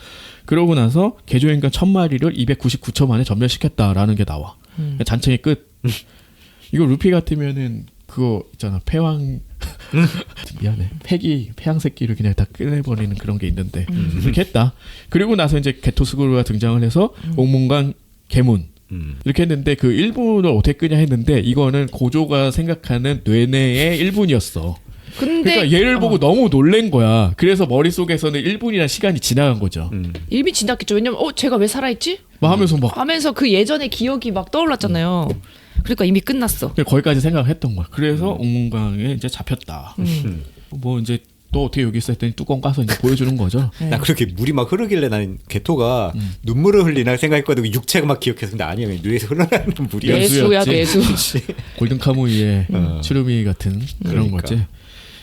그러고 나서 개조 인간 1000마리를 299초 만에 전멸시켰다라는 게 나와. 잔챙이 끝. 이거 루피 같으면은 그거 있잖아. 패왕 미안해. 패양 새끼를 그냥 다 꺼내버리는 그런 게 있는데 이렇게 했다. 그리고 나서 이제 게토스구루가 등장을 해서 옥문강 개문 이렇게 했는데 그 1분을 어떻게 끄냐 했는데 이거는 고조가 생각하는 뇌내의 1분이었어. 근데 그러니까 얘를 보고 너무 놀란 거야. 그래서 머릿속에서는 1분이라는 시간이 지나간 거죠. 이미 지났겠죠. 왜냐면 제가 왜 살아있지? 막 하면서 막 하면서 그 예전의 기억이 막 떠올랐잖아요. 그러니까 이미 끝났어. 거기까지 생각을 했던 거야. 그래서 옥문강에 이제 잡혔다. 뭐 이제 또 어떻게 여기 있어 했더니 뚜껑 까서 이제 보여주는 거죠. 나 그렇게 물이 막 흐르길래 나는 개토가 눈물을 흘리나 생각했거든. 육체가 막 기억해서. 근데 아니야. 그냥 뇌에서 흘러나는 물이야. 내수야 내수. 골든 카무이의 추루미 같은 그런 그러니까. 거지.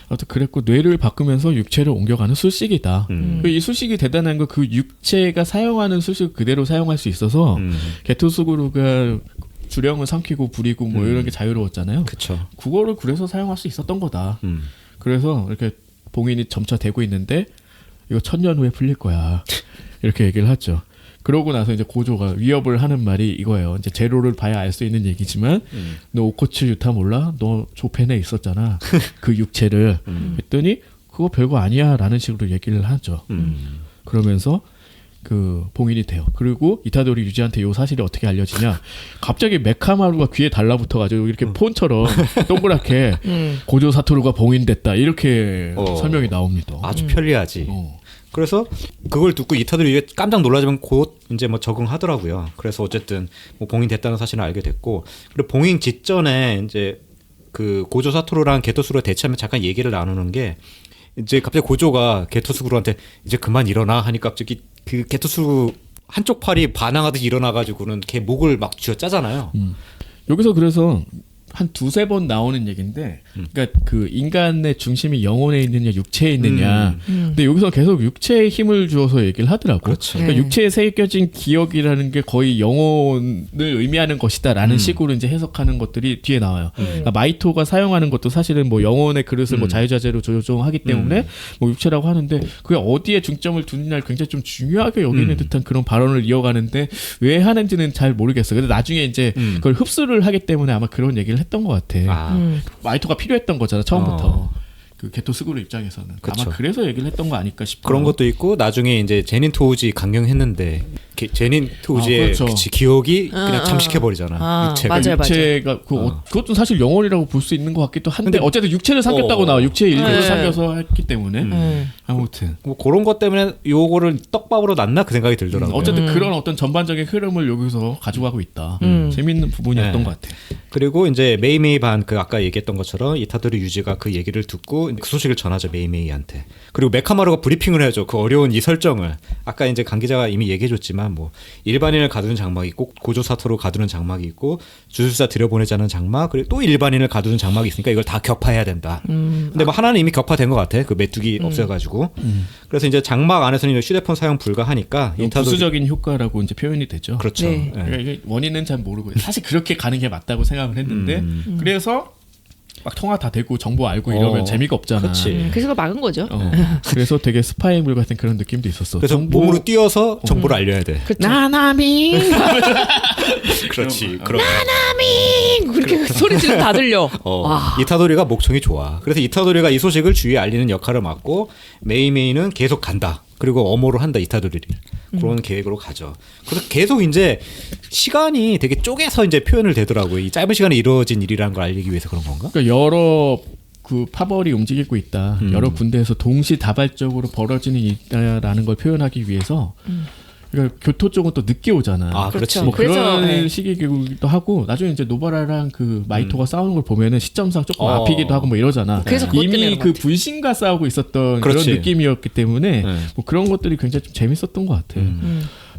아무튼 그랬고 뇌를 바꾸면서 육체를 옮겨가는 술식이다. 이 술식이 대단한 거 그 육체가 사용하는 술식을 그대로 사용할 수 있어서 게토스구루가 주령을 삼키고 부리고 뭐 이런 게 자유로웠잖아요. 그쵸. 그거를 그래서 사용할 수 있었던 거다. 그래서 이렇게 봉인이 점차 되고 있는데 이거 1000년 후에 풀릴 거야. 이렇게 얘기를 하죠. 그러고 나서 이제 고조가 위협을 하는 말이 이거예요. 이제 제로를 봐야 알 수 있는 얘기지만 너 오코츠 유타 몰라? 너 조펜에 있었잖아. 그 육체를. 했더니 그거 별거 아니야 라는 식으로 얘기를 하죠. 그러면서 그 봉인이 돼요. 그리고 이타도리 유지한테 이 사실이 어떻게 알려지냐? 갑자기 메카마루가 귀에 달라붙어가지고 이렇게 폰처럼 동그랗게 고조 사토루가 봉인됐다 이렇게 설명이 나옵니다. 아주 편리하지. 그래서 그걸 듣고 이타도리 깜짝 놀라지만 곧 이제 뭐 적응하더라고요. 그래서 어쨌든 뭐 봉인됐다는 사실을 알게 됐고, 그리고 봉인 직전에 이제 그 고조 사토루랑 게토스구루가 대치하면 잠깐 얘기를 나누는 게, 이제 갑자기 고조가 게토스구루한테 이제 그만 일어나 하니까 갑자기 그 게토스구루 한쪽 팔이 반항하듯이 일어나가지고는 걔 목을 막 쥐어짜잖아요. 여기서 그래서 한 두세 번 나오는 얘기인데, 그러니까 그 인간의 중심이 영혼에 있느냐 육체에 있느냐. 근데 여기서 계속 육체에 힘을 주어서 얘기를 하더라고. 그렇죠. 그러니까 육체에 새겨진 기억이라는 게 거의 영혼을 의미하는 것이다라는 식으로 이제 해석하는 것들이 뒤에 나와요. 그러니까 마이토가 사용하는 것도 사실은 뭐 영혼의 그릇을 뭐 자유자재로 조종하기 때문에 뭐 육체라고 하는데 그게 어디에 중점을 두느냐를 굉장히 좀 중요하게 여기는 듯한 그런 발언을 이어가는데 왜 하는지는 잘 모르겠어. 근데 나중에 이제 그걸 흡수를 하기 때문에 아마 그런 얘기를 했던 것 같아. 마이토가 필요했던 거잖아 처음부터. 그 게토스구루 입장에서는 그쵸. 아마 그래서 얘기를 했던 거 아닐까 싶어. 그런 것도 있고 나중에 이제 제닌 토우지 강경했는데 제닌 토지의 그렇죠. 그치, 기억이 그냥 잠식해 버리잖아. 아, 육체가. 맞아요. 육체가 그것도 사실 영혼이라고 볼 수 있는 것 같기도 한데 어쨌든 육체를 삼켰다고 나와. 육체의 일부를 네. 삼켜서 했기 때문에 아무튼 뭐 그런 것 때문에 요거를 떡밥으로 놨나 그 생각이 들더라고요. 어쨌든 그런 어떤 전반적인 흐름을 여기서 가져가고 있다. 재밌는 부분이었던 네. 것 같아. 그리고 이제 메이메이 반 그 아까 얘기했던 것처럼 이타도리 유지가 그 얘기를 듣고 그 소식을 전하죠 메이메이한테. 그리고 메카마루가 브리핑을 해줘 그 어려운 이 설정을. 아까 이제 강 기자가 이미 얘기해줬지만 뭐 일반인을 가두는 장막이 있고 고조 사토로 가두는 장막이 있고 주술사 들여보내자는 장막 그리고 또 일반인을 가두는 장막이 있으니까 이걸 다 격파해야 된다. 근데 뭐 하나는 이미 격파된 것 같아. 그 메뚜기 없애가지고. 그래서 이제 장막 안에서는 이제 휴대폰 사용 불가하니까 부수적인 효과라고 이제 표현이 되죠. 그렇죠. 네. 예. 그러니까 이게 원인은 잘 모르고 사실 그렇게 가는 게 맞다고 생각을 했는데 그래서 막 통화 다 되고 정보 알고 이러면 재미가 없잖아. 그렇지. 그래서 그걸 막은 거죠. 그래서 되게 스파이물 같은 그런 느낌도 있었어. 그래서 몸으로 뛰어서 정보를 알려야 돼. 나나밍 그렇지. 나나밍 그렇게 소리 지르면 다 들려. 와. 이타도리가 목청이 좋아. 그래서 이타도리가 이 소식을 주위에 알리는 역할을 맡고 메이메이는 계속 간다. 그리고 엄호를 한다 이타도리를. 그런 계획으로 가죠. 그래서 계속 이제 시간이 되게 쪼개서 이제 표현을 되더라고요. 이 짧은 시간에 이루어진 일이라는 걸 알리기 위해서 그런 건가? 그러니까 여러 그 파벌이 움직이고 있다. 여러 군데에서 동시다발적으로 벌어지는 일이라는 걸 표현하기 위해서 그러니까 교토 쪽은 또 늦게 오잖아. 아, 그렇지. 뭐 그래서, 그런 네. 시기이기도 하고 나중에 이제 노바라랑 그 마이토가 싸우는 걸 보면은 시점상 조금 앞이기도 하고 뭐 이러잖아. 그래서 그것 때문에 이미 그런 그 것 같아. 분신과 싸우고 있었던 그렇지. 그런 느낌이었기 때문에 네. 뭐 그런 것들이 굉장히 좀 재밌었던 것 같아.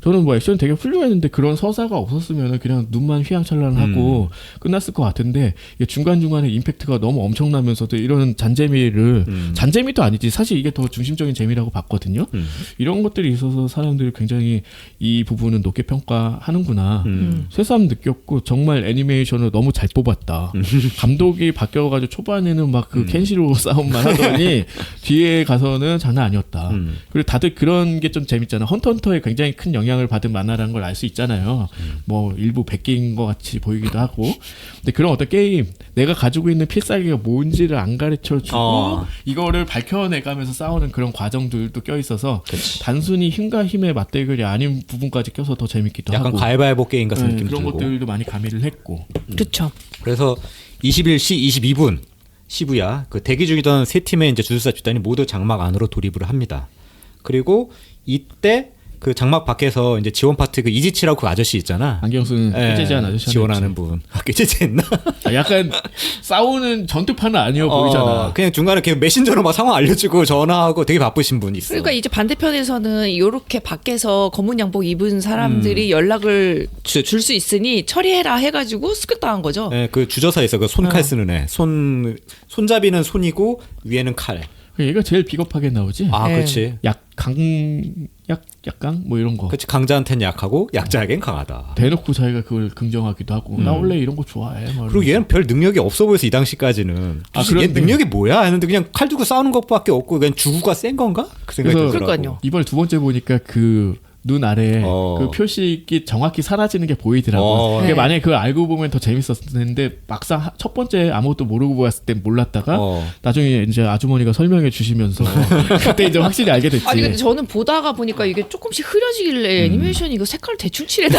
저는 뭐 액션 되게 훌륭했는데 그런 서사가 없었으면 그냥 눈만 휘황찬란하고 끝났을 것 같은데 이게 중간중간에 임팩트가 너무 엄청나면서도 이런 잔재미를 잔재미도 아니지 사실 이게 더 중심적인 재미라고 봤거든요. 이런 것들이 있어서 사람들이 굉장히 이 부분은 높게 평가하는구나. 새삼 느꼈고 정말 애니메이션을 너무 잘 뽑았다. 감독이 바뀌어가지고 초반에는 막 그 켄시로 싸움만 하더니 뒤에 가서는 장난 아니었다. 그리고 다들 그런 게 좀 재밌잖아. 헌터헌터에 굉장히 큰 영향을 받은 만화라는 걸 알 수 있잖아요. 뭐 일부 베낀 것 같이 보이기도 하고. 근데 그런 어떤 게임 내가 가지고 있는 필살기가 뭔지를 안 가르쳐주고 이거를 밝혀내가면서 싸우는 그런 과정들도 껴있어서 단순히 힘과 힘의 맞대결이 아닌 부분까지 껴서 더 재밌기도 약간 하고. 가위바위보 게임 같은 느낌이 그런 들고. 것들도 많이 가미를 했고. 그렇죠. 그래서 21시 22분 시부야 그 대기 중이던 세 팀의 이제 주술사 집단이 모두 장막 안으로 돌입을 합니다. 그리고 이때 그 장막 밖에서 이제 지원 파트 그 이지치라고 그 아저씨 있잖아. 안경 쓰는 꾀재재한 아저씨 지원하는 분. 아, 꾀재재 했나? 약간 싸우는 전투판은 아니어 보이잖아. 그냥 중간에 그냥 메신저로 막 상황 알려주고 전화하고 되게 바쁘신 분 있어. 그러니까 이제 반대편에서는 이렇게 밖에서 검은 양복 입은 사람들이 연락을 줄 수 있으니 처리해라 해가지고 습격당한 거죠. 네, 그 주저사에 있어. 그 손칼 쓰는 애. 손잡이는 손이고 위에는 칼. 얘가 제일 비겁하게 나오지. 아, 네. 그렇지. 약강 뭐 이런 거. 그렇지. 강자한테는 약하고 약자에겐 강하다. 대놓고 자기가 그걸 긍정하기도 하고 나 원래 이런 거 좋아해. 막 그리고 이러면서. 얘는 별 능력이 없어 보여서 이 당시까지는. 아, 무슨 얘 그런데- 능력이 뭐야? 했는데 그냥 칼 두고 싸우는 것밖에 없고 그냥 주구가 센 건가? 그 생각이 그래서- 들더라고. 그러니까요. 이번에 두 번째 보니까 그 눈 아래 어. 그 표식이 정확히 사라지는 게 보이더라고. 그게 네. 만약에 그걸 알고 보면 더 재밌었을 텐데 막상 첫 번째 아무것도 모르고 보았을 땐 몰랐다가 나중에 이제 아주머니가 설명해 주시면서 그때 이제 확실히 알게 됐지. 아니 근데 저는 보다가 보니까 이게 조금씩 흐려지길래 애니메이션이 이거 색깔 대충 칠해다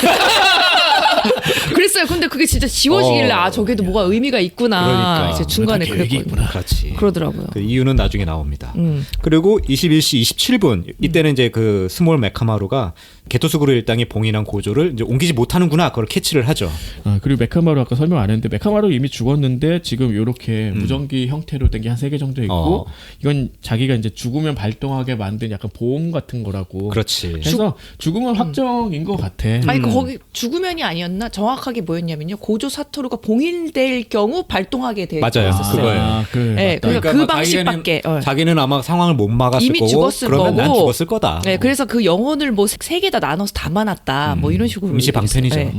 그랬어요. 근데 그게 진짜 지워지길래 아 저게도 뭐가 의미가 있구나. 그러니까. 이제 중간에 계획이 그랬거든요. 있구나. 그렇지. 그러더라고요. 그 이유는 나중에 나옵니다. 그리고 21시 27분 이때는 이제 그 스몰 메카마루가 게토스구르 일당이 봉인한 고조를 이제 옮기지 못하는구나. 그걸 캐치를 하죠. 아, 그리고 메카마루 아까 설명 안 했는데 메카마루 이미 죽었는데 지금 이렇게 무전기 형태로 된 게 한 3개 정도 있고 이건 자기가 이제 죽으면 발동하게 만든 약간 보험 같은 거라고. 그렇지. 그래서 죽으면 확정인 것 같아. 아니 거기 죽으면이 아니었나? 정확하게 뭐였냐면요. 고조 사토루가 봉인될 경우 발동하게 돼 맞아요. 있었어요. 그거예요. 아, 그래. 네, 맞다. 그러니까 그 막 방식밖에. 자기는 아마 상황을 못 막았을 이미 거고 죽었을 그러면 난 거고. 죽었을 거다. 네, 그래서 그 영혼을 뭐 세 개 다 나눠서 담아놨다. 뭐 이런 식으로. 임시 방편이죠. 네,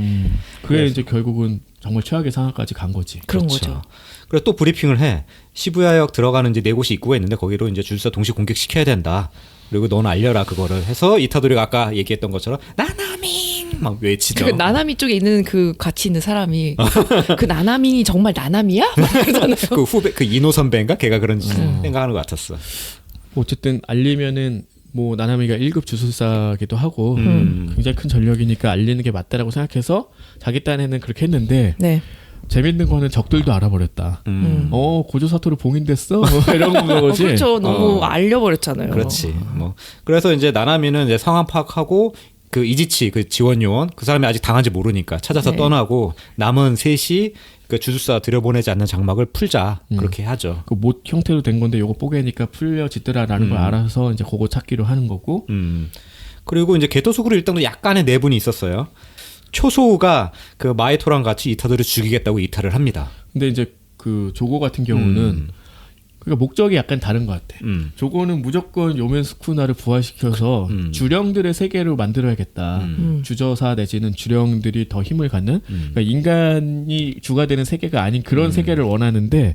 그게 이제 결국은 정말 최악의 상황까지 간 거지. 그런 그렇죠. 거죠. 그래서 또 브리핑을 해. 시부야역 들어가는 이제 4곳이 입구가 있는데 거기로 이제 주술사 동시 공격시켜야 된다. 그리고 너는 알려라 그거를 해서 이타도리가 아까 얘기했던 것처럼 나나밍 막 외치죠. 그 나나미 쪽에 있는 그 같이 있는 사람이 그 나나밍이 정말 나나미야? 막 그러잖아요. 그 후배 그 이노 선배인가 걔가 그런 생각하는 것 같았어. 어쨌든 알리면은 뭐 나나미가 1급 주술사기도 하고 굉장히 큰 전력이니까 알리는 게 맞다라고 생각해서 자기 딴에는 그렇게 했는데 네. 재밌는 거는 적들도 알아버렸다. 고조 사토를 봉인됐어? 뭐 이런 거지. 그렇죠. 너무 알려버렸잖아요. 그렇지. 뭐 그래서 이제 나나미는 이제 상황 파악하고 그 이지치 그 지원 요원 그 사람이 아직 당한지 모르니까 찾아서 네. 떠나고 남은 셋이 그 주술사 들여보내지 않는 장막을 풀자 그렇게 하죠. 그 못 형태로 된 건데 요거 뽀개니까 풀려지더라라는 걸 알아서 이제 그거 찾기로 하는 거고. 그리고 이제 게토수구루 일당도 약간의 내분이 있었어요. 초소우가 그 마에토랑 같이 이타도를 죽이겠다고 이탈을 합니다. 근데 이제 그 조고 같은 경우는 그러니까 목적이 약간 다른 것 같아. 조고는 무조건 요멘 스쿠나를 부활시켜서 주령들의 세계로 만들어야겠다. 주저사 내지는 주령들이 더 힘을 갖는 그러니까 인간이 주가 되는 세계가 아닌 그런 세계를 원하는데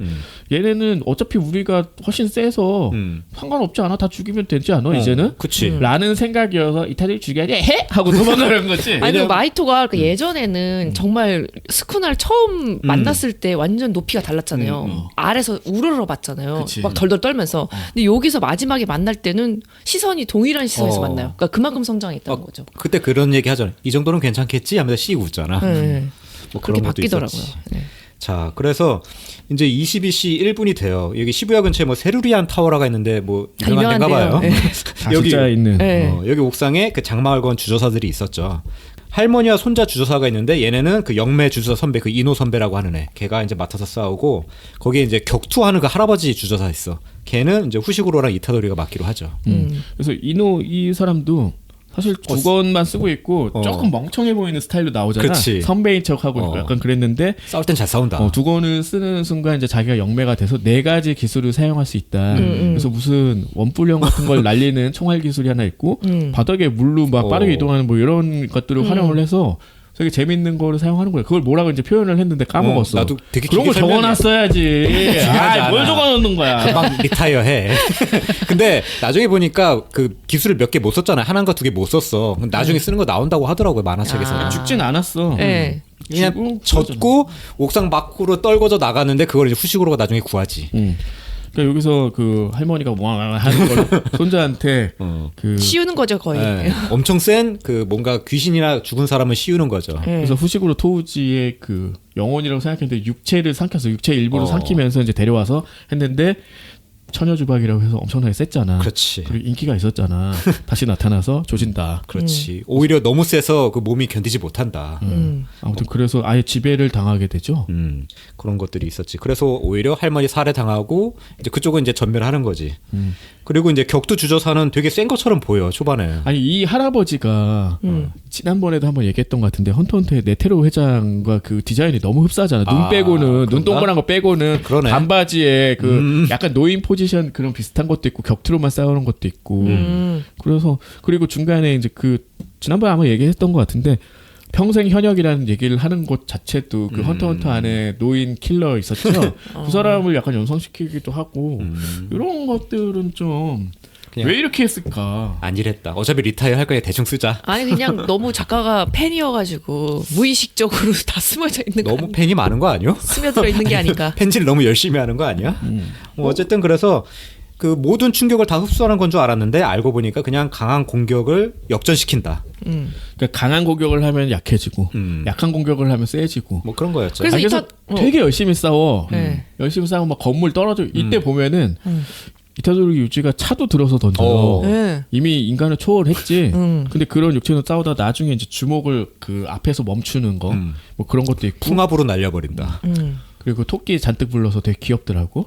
얘네는 어차피 우리가 훨씬 세서 상관없지 않아. 다 죽이면 되지 않아 이제는? 그치. 라는 생각이어서 이타들 죽여야지 해? 하고 도망가는 거지. 아니 그 마이토가 그 예전에는 정말 스쿠나를 처음 만났을 때 완전 높이가 달랐잖아요. 아래서 우러러 봤잖아요. 그치. 막 덜덜 떨면서. 근데 여기서 마지막에 만날 때는 시선이 동일한 시선에서 만나요. 그러니까 그만큼 성장했다는 거죠. 그때 그런 얘기 하잖아요. 이 정도는 괜찮겠지 하면서 씩 웃잖아. 네. 뭐 그렇게 그런 것도 바뀌더라고요. 있었지. 네. 자, 그래서 이제 22시 1분이 돼요. 여기 시부야 근처에 뭐 세루리안 타워라가 있는데 뭐 유명한 데인가 봐요. 네. 진짜 있는. 네. 여기 옥상에 그 장막을 건 주저사들이 있었죠. 할머니와 손자 주저사가 있는데 얘네는 그 영매 주저사 선배 그 이노 선배라고 하는 애. 걔가 이제 맡아서 싸우고 거기에 이제 격투하는 그 할아버지 주저사 있어. 걔는 이제 후시구로랑 이타도리가 맡기로 하죠. 그래서 이 사람도 사실 주건만 쓰고 있고 조금 멍청해 보이는 스타일로 나오잖아. 그치. 선배인 척하고 약간 그랬는데 싸울 땐 잘 싸운다. 두건을 쓰는 순간 이제 자기가 영매가 돼서 4가지 기술을 사용할 수 있다. 그래서 무슨 원뿔형 같은 걸 날리는 총알 기술이 하나 있고 바닥에 물로 막 빠르게 이동하는 뭐 이런 것들을 활용을 해서 되게 재밌는 거를 사용하는 거야. 그걸 뭐라고 이제 표현을 했는데 까먹었어. 나도 되게 그런 거 길게 설명해. 적어놨어야지. 뭘 적어놓는 거야. 금방 리타이어 해. 근데 나중에 보니까 그 기술을 몇 개 못 썼잖아. 하나인가 2개 못 썼어. 나중에 쓰는 거 나온다고 하더라고요. 만화책에서. 죽진 않았어. 네. 그냥 젖고 옥상 밖으로 떨궈져 나가는데 그걸 이제 후식으로가 나중에 구하지. 그러니까 여기서 그 할머니가 와 하는 걸 손자한테 그 씌우는 거죠 거의. 네. 엄청 센 그 뭔가 귀신이나 죽은 사람을 씌우는 거죠. 네. 그래서 후식으로 토우지의 그 영혼이라고 생각했는데 육체를 삼켜서 육체 일부를 삼키면서 이제 데려와서 했는데 처녀주박이라고 해서 엄청나게 셌잖아. 그렇지. 그리고 인기가 있었잖아. 다시 나타나서 조진다. 그렇지. 오히려 너무 세서 그 몸이 견디지 못한다. 아무튼 그래서 아예 지배를 당하게 되죠. 그런 것들이 있었지. 그래서 오히려 할머니 살해 당하고 이제 그쪽은 이제 전멸하는 거지. 그리고 이제 격투 주저사는 되게 센 것처럼 보여 초반에. 아니 이 할아버지가 지난번에도 한번 얘기했던 것 같은데 헌터헌터의 네테로 회장과 그 디자인이 너무 흡사하잖아. 눈 빼고는 그런가? 눈 동그란 거 빼고는 그러네. 반바지에 그 약간 노인 포지션 그런 비슷한 것도 있고 격투로만 싸우는 것도 있고. 그래서 그리고 중간에 이제 그 지난번에 아마 얘기했던 것 같은데 평생 현역이라는 얘기를 하는 곳 자체도 그 헌터헌터 안에 노인 킬러 있었죠. 그 사람을 약간 연상시키기도 하고 이런 것들은 좀 그냥 왜 이렇게 했을까? 안 이랬다. 어차피 리타이어 할 거야 대충 쓰자. 아니 그냥 너무 작가가 팬이어가지고 무의식적으로 다 숨어져 있는 거 너무 팬이 많은 거 아니야? 스며들어 있는 게 아닌가. 팬질을 너무 열심히 하는 거 아니야? 뭐 어쨌든 그래서 그 모든 충격을 다 흡수하는 건 줄 알았는데 알고 보니까 그냥 강한 공격을 역전시킨다. 그러니까 강한 공격을 하면 약해지고 약한 공격을 하면 세지고. 뭐 그런 거였죠. 그래서 그래서 되게 열심히 싸워. 네. 열심히 싸우고 막 건물 떨어져. 이때 보면은 이타도리 유지가 차도 들어서 던져요. 네. 이미 인간을 초월했지. 근데 그런 육체는 싸우다 나중에 이제 주먹을 그 앞에서 멈추는 거, 뭐 그런 것도 있고. 풍압으로 날려버린다. 그리고 토끼 잔뜩 불러서 되게 귀엽더라고.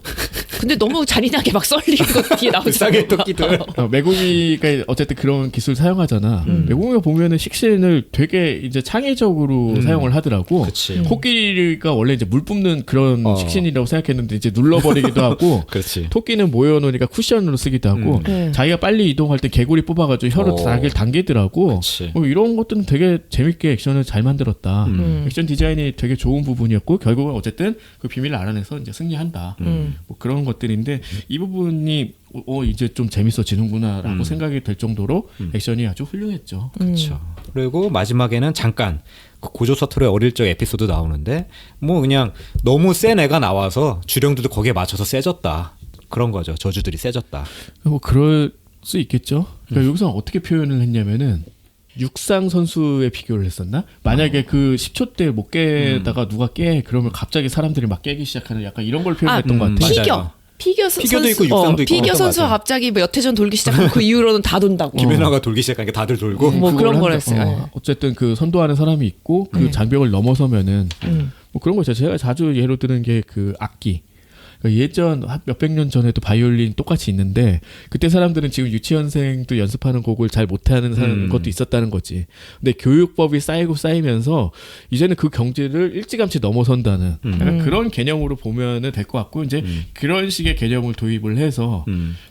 근데 너무 잔인하게 막 썰리는 거 뒤에 나오잖아요. 불쌍해 토끼들. 메구미가 어쨌든 그런 기술 사용하잖아. 메구미가 보면은 식신을 되게 이제 창의적으로 사용을 하더라고. 그치. 코끼리가 원래 이제 물 뿜는 그런 식신이라고 생각했는데 이제 눌러버리기도 하고. 그렇지. 토끼는 모여놓으니까 쿠션으로 쓰기도 하고. 자기가 빨리 이동할 때 개구리 뽑아가지고 혀로 자기를 당기더라고. 그치. 이런 것들은 되게 재밌게 액션을 잘 만들었다. 액션 디자인이 되게 좋은 부분이었고 결국은 어쨌든 그 비밀을 알아내서 이제 승리한다. 뭐 그런 것들인데 이 부분이 이제 좀 재밌어지는구나라고 생각이 될 정도로 액션이 아주 훌륭했죠. 그렇죠. 그리고 마지막에는 잠깐 그 고조 사토루의 어릴 적 에피소드 나오는데 뭐 그냥 너무 센 애가 나와서 주령들도 거기에 맞춰서 세졌다. 그런 거죠. 저주들이 세졌다. 뭐 그럴 수 있겠죠. 그러니까 여기서 어떻게 표현을 했냐면은 육상 선수에 비교를 했었나? 만약에 그 10초 때 못 깨다가 누가 깨 그러면 갑자기 사람들이 막 깨기 시작하는 약간 이런 걸 표현했던 것 같아요. 맞아요. 피겨 피겨도 선수, 있고 육상도 있고 피겨 그런 거 선수가 맞아요. 갑자기 뭐 여태전 돌기 시작하면 그 이후로는 다 돈다고. 김연아가 돌기 시작하니까 다들 돌고. 뭐 그걸 그런 걸 한다. 했어요. 어쨌든 그 선도하는 사람이 있고 그 장벽을 넘어서면은 뭐 그런 거 있어요. 제가 자주 예로 드는 게 그 악기. 그러니까 예전 한 몇백 년 전에도 바이올린 똑같이 있는데 그때 사람들은 지금 유치원생도 연습하는 곡을 잘 못하는 것도 있었다는 거지. 근데 교육법이 쌓이면서 이제는 그 경지를 일찌감치 넘어선다는 약간 그런 개념으로 보면은 될 것 같고 이제 그런 식의 개념을 도입을 해서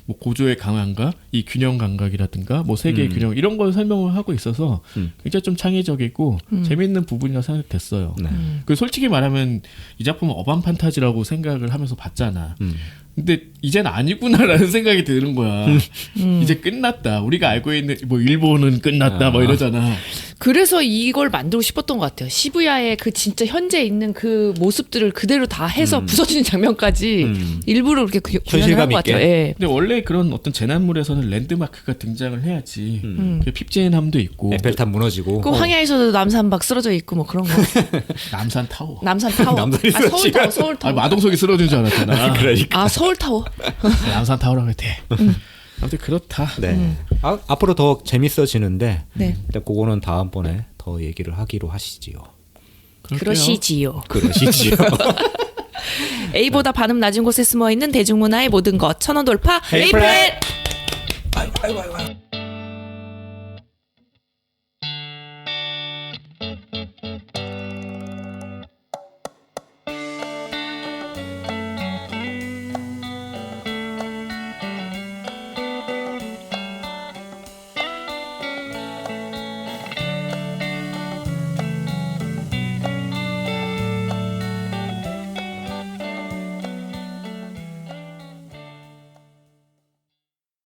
뭐 고조의 강함과 이 균형 감각이라든가 뭐 세계의 균형 이런 걸 설명을 하고 있어서 굉장히 좀 창의적이고 재미있는 부분이라 생각됐어요. 네. 그 솔직히 말하면 이 작품은 어반 판타지라고 생각을 하면서 봤잖아. 근데 이젠 아니구나라는 생각이 드는 거야. 이제 끝났다. 우리가 알고 있는 뭐 일본은 끝났다. 뭐 이러잖아. 그래서 이걸 만들고 싶었던 것 같아요. 시부야의 그 진짜 현재 있는 그 모습들을 그대로 다 해서 부서지는 장면까지 일부러 그렇게 구현을 한 현실감 것 같아요. 있게. 예. 근데 원래 그런 어떤 재난물에서는 랜드마크가 등장을 해야지. 그 핍진함도 있고 에펠탑 무너지고. 그 황야에서도 남산 막 쓰러져 있고 뭐 그런 거. 남산 타워. 남산 타워. 남산이 아, 서울 쓰러지면- 타워. 서울 아, 타워. 마동석이 쓰러진 줄 알았잖아. 그러니까. 아 서울 타워. 남산 타워라고 했대. 아무튼 그렇다. 네. 앞으로 더 재밌어지는데 네. 일단 그거는 다음번에 더 얘기를 하기로 하시지요. 그럴게요. 그러시지요. 그러시지요. A보다 반음 낮은 곳에 숨어 있는 대중문화의 모든 것. 천원 돌파. 헤이플랫! 에이플렛. 아이고.